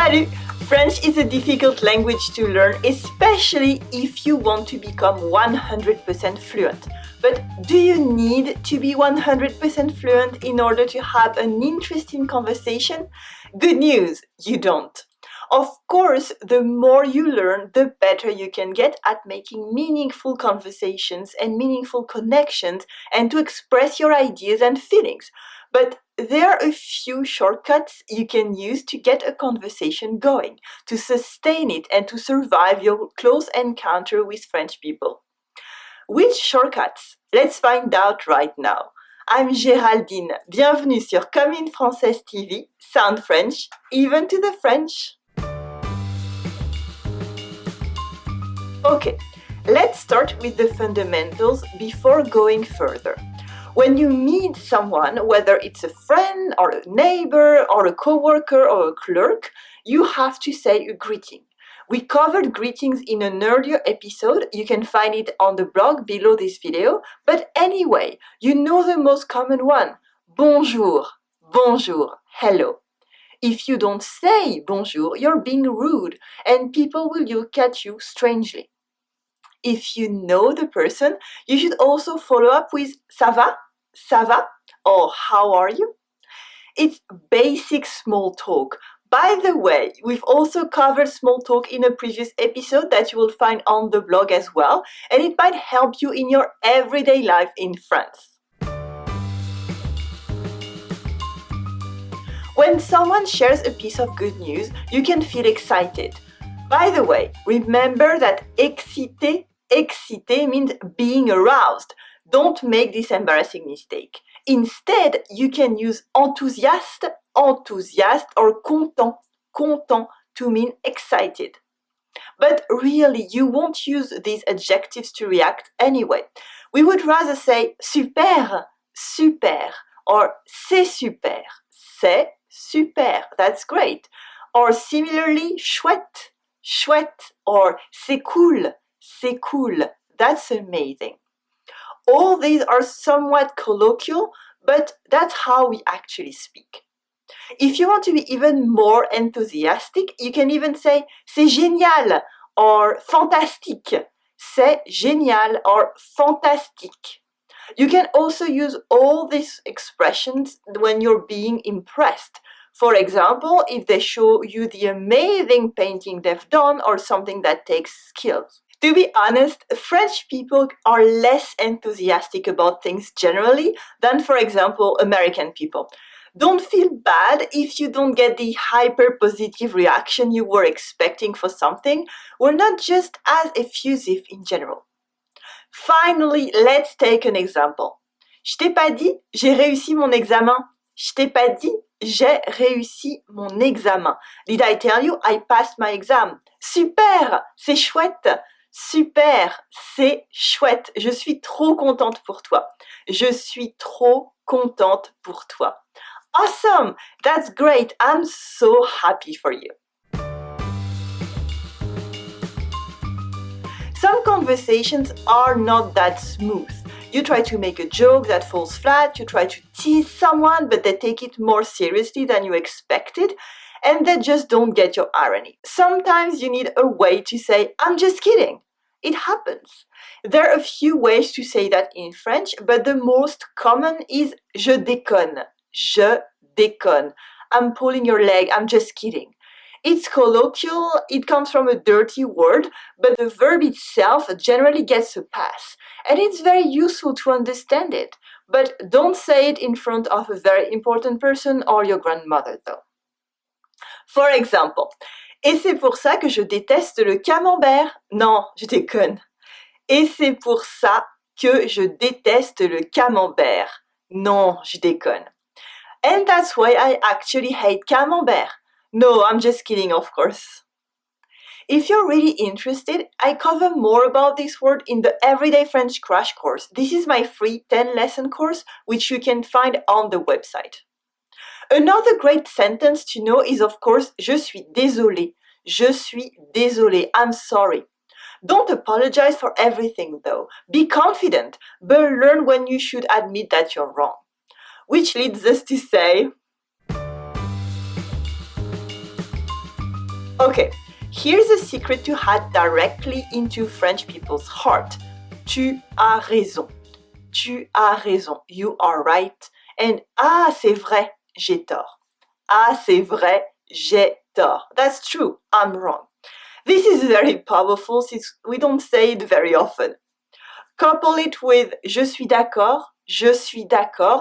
Salut! French is a difficult language to learn, especially if you want to become 100% fluent. But do you need to be 100% fluent in order to have an interesting conversation? Good news, you don't. Of course, the more you learn, the better you can get at making meaningful conversations and meaningful connections and to express your ideas and feelings. But there are a few shortcuts you can use to get a conversation going, to sustain it and to survive your close encounter with French people. Which shortcuts? Let's find out right now. I'm Géraldine. Bienvenue sur Comme une Française TV. Sound French, even to the French. Okay, let's start with the fundamentals before going further. When you meet someone, whether it's a friend or a neighbor or a coworker or a clerk, you have to say a greeting. We covered greetings in an earlier episode. You can find it on the blog below this video. But anyway, you know the most common one. Bonjour, bonjour, hello. If you don't say bonjour, you're being rude and people will look at you strangely. If you know the person, you should also follow up with ça va, or how are you? It's basic small talk. By the way, we've also covered small talk in a previous episode that you will find on the blog as well, and it might help you in your everyday life in France. When someone shares a piece of good news, you can feel excited. By the way, remember that excité means being aroused. Don't make this embarrassing mistake. Instead, you can use enthousiaste or content to mean excited. But really, you won't use these adjectives to react anyway. We would rather say super, or c'est super, that's great. Or similarly, chouette, or c'est cool, that's amazing. All these are somewhat colloquial, but that's how we actually speak. If you want to be even more enthusiastic, you can even say c'est génial or fantastique. C'est génial or fantastique. You can also use all these expressions when you're being impressed. For example, if they show you the amazing painting they've done or something that takes skills. To be honest, French people are less enthusiastic about things generally than, for example, American people. Don't feel bad if you don't get the hyper-positive reaction you were expecting for something. We're not just as effusive in general. Finally, let's take an example. Je t'ai pas dit, j'ai réussi mon examen. Je t'ai pas dit, j'ai réussi mon examen. Did I tell you I passed my exam? Super, c'est chouette. Super, c'est chouette. Je suis trop contente pour toi. Je suis trop contente pour toi. Awesome, that's great. I'm so happy for you. Some conversations are not that smooth. You try to make a joke that falls flat, you try to tease someone, but they take it more seriously than you expected, and they just don't get your irony. Sometimes you need a way to say, I'm just kidding. It happens. There are a few ways to say that in French, but the most common is je déconne. Je déconne. I'm pulling your leg, I'm just kidding. It's colloquial, it comes from a dirty word, but the verb itself generally gets a pass. And it's very useful to understand it. But don't say it in front of a very important person or your grandmother though. For example, et c'est pour ça que je déteste le camembert. Non, je déconne. Et c'est pour ça que je déteste le camembert. Non, je déconne. And that's why I actually hate camembert. No, I'm just kidding, of course. If you're really interested, I cover more about this word in the Everyday French Crash Course. This is my free 10-lesson course, which you can find on the website. Another great sentence to know is, of course, je suis désolé. Je suis désolé. I'm sorry. Don't apologize for everything, though. Be confident, but learn when you should admit that you're wrong. Which leads us to say, Okay, here's a secret to hack directly into French people's heart. Tu as raison. Tu as raison. You are right. And ah, c'est vrai, j'ai tort. Ah, c'est vrai, j'ai tort. That's true, I'm wrong. This is very powerful since we don't say it very often. Couple it with je suis d'accord,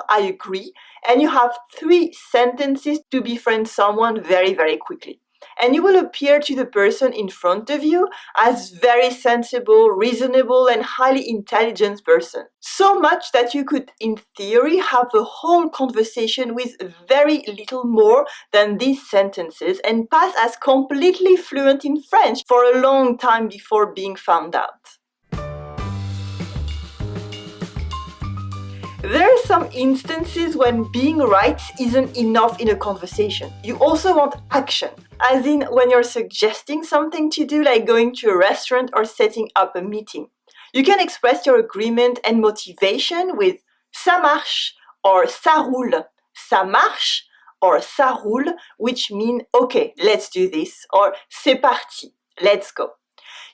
I agree, and you have 3 sentences to befriend someone very, very quickly. And you will appear to the person in front of you as very sensible, reasonable, and highly intelligent person. So much that you could, in theory, have a whole conversation with very little more than these sentences and pass as completely fluent in French for a long time before being found out. There are some instances when being right isn't enough in a conversation. You also want action, as in when you're suggesting something to do, like going to a restaurant or setting up a meeting. You can express your agreement and motivation with ça marche or ça roule. Ça marche or ça roule, which mean okay, let's do this, or c'est parti, let's go.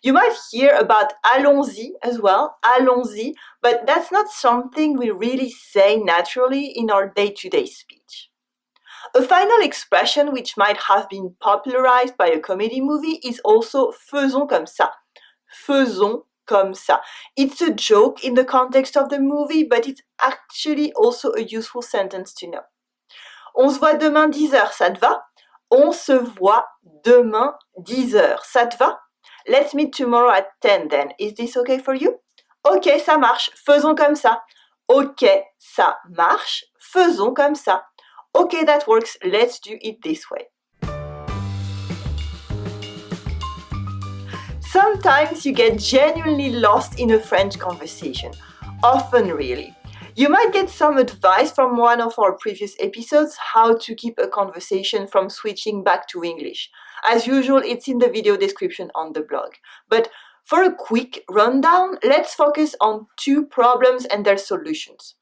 You might hear about allons-y as well, allons-y, but that's not something we really say naturally in our day-to-day speech. A final expression which might have been popularized by a comedy movie is also faisons comme ça. Faisons comme ça. It's a joke in the context of the movie, but it's actually also a useful sentence to know. On se voit demain 10h, ça te va? On se voit demain 10h, ça te va? Let's meet tomorrow at 10 then. Is this okay for you? Ok, ça marche. Faisons comme ça. Ok, ça marche. Faisons comme ça. Okay, that works. Let's do it this way. Sometimes you get genuinely lost in a French conversation. Often, really. You might get some advice from one of our previous episodes how to keep a conversation from switching back to English. As usual, it's in the video description on the blog. But for a quick rundown, let's focus on 2 problems and their solutions.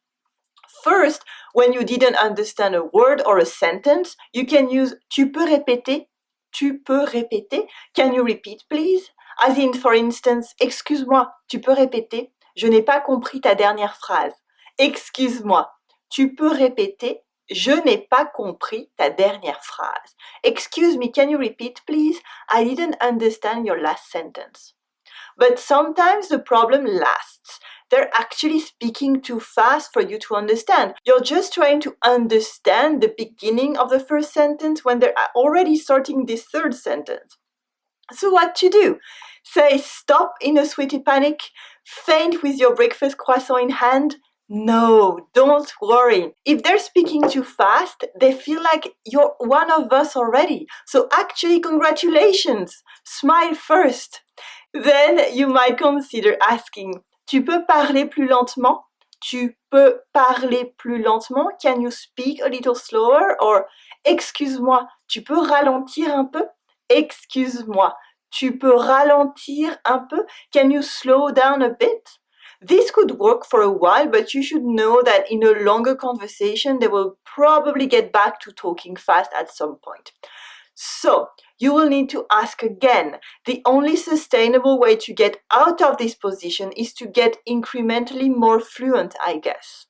First, when you didn't understand a word or a sentence, you can use tu peux répéter? Tu peux répéter? Can you repeat, please? As in, for instance, excuse-moi, tu peux répéter? Je n'ai pas compris ta dernière phrase. Excuse-moi, tu peux répéter? Je n'ai pas compris ta dernière phrase. Excuse me, can you repeat, please? I didn't understand your last sentence. But sometimes the problem lasts. They're actually speaking too fast for you to understand. You're just trying to understand the beginning of the first sentence when they're already starting this third sentence. So what to do? Say stop in a sweaty panic? Faint with your breakfast croissant in hand? No, don't worry. If they're speaking too fast, they feel like you're one of us already. So actually, congratulations. Smile first. Then you might consider asking, tu peux parler plus lentement? Tu peux parler plus lentement? Can you speak a little slower? Or, excuse-moi, tu peux ralentir un peu? Excuse-moi, tu peux ralentir un peu? Can you slow down a bit? This could work for a while, but you should know that in a longer conversation, they will probably get back to talking fast at some point. So, you will need to ask again. The only sustainable way to get out of this position is to get incrementally more fluent, I guess.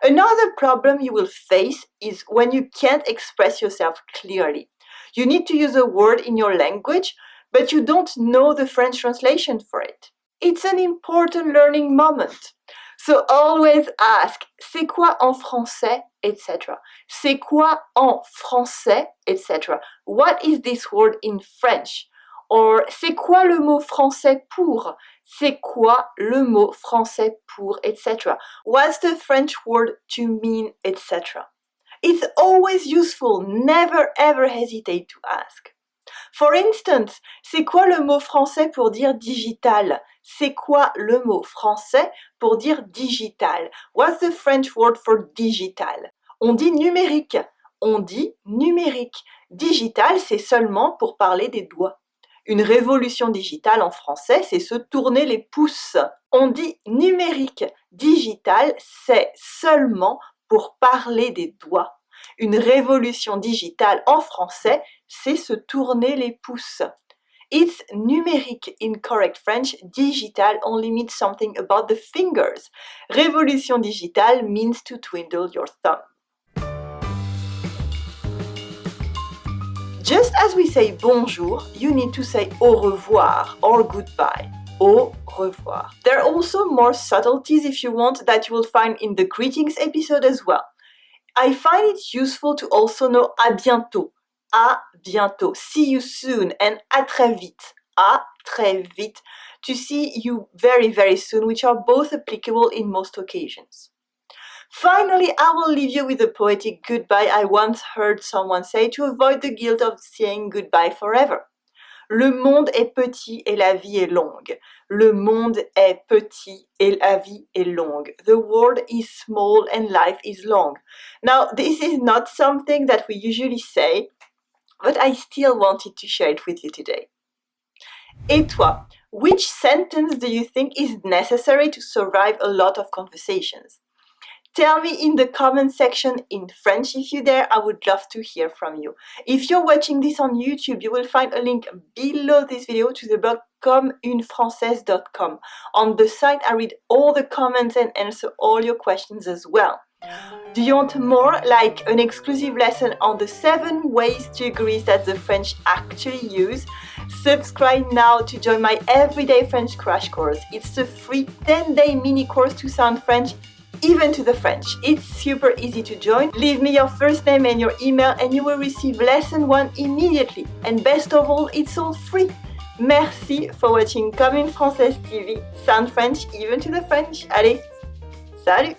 Another problem you will face is when you can't express yourself clearly. You need to use a word in your language, but you don't know the French translation for it. It's an important learning moment. So always ask, c'est quoi en français, etc. C'est quoi en français, etc. What is this word in French? Or c'est quoi le mot français pour? C'est quoi le mot français pour, etc. What's the French word to mean, etc. It's always useful, never ever hesitate to ask. For instance, c'est quoi le mot français pour dire digital? C'est quoi le mot français pour dire digital? What's the French word for digital? On dit numérique. On dit numérique. Digital, c'est seulement pour parler des doigts. Une révolution digitale en français, c'est se tourner les pouces. On dit numérique. Digital, c'est seulement pour parler des doigts. Une révolution digitale en français, c'est se tourner les pouces. It's numérique in correct French. Digital only means something about the fingers. Révolution digitale means to twiddle your thumb. Just as we say bonjour, you need to say au revoir or goodbye. Au revoir. There are also more subtleties if you want that you will find in the greetings episode as well. I find it useful to also know à bientôt. À bientôt. See you soon and à très vite. À très vite. To see you very, very soon, which are both applicable in most occasions. Finally, I will leave you with a poetic goodbye I once heard someone say to avoid the guilt of saying goodbye forever. Le monde est petit et la vie est longue. Le monde est petit et la vie est longue. The world is small and life is long. Now, this is not something that we usually say, but I still wanted to share it with you today. Et toi, which sentence do you think is necessary to survive a lot of conversations? Tell me in the comment section in French if you dare. I would love to hear from you. If you're watching this on YouTube, you will find a link below this video to the blog communefrancaise.com. On the site, I read all the comments and answer all your questions as well. Do you want more, like an exclusive lesson on the 7 ways to agree that the French actually use? Subscribe now to join my everyday French crash course. It's a free 10-day mini course to sound French even to the French. It's super easy to join. Leave me your first name and your email and you will receive lesson 1 immediately. And best of all, it's all free. Merci for watching Comme une Française TV. Sound French even to the French. Allez, salut!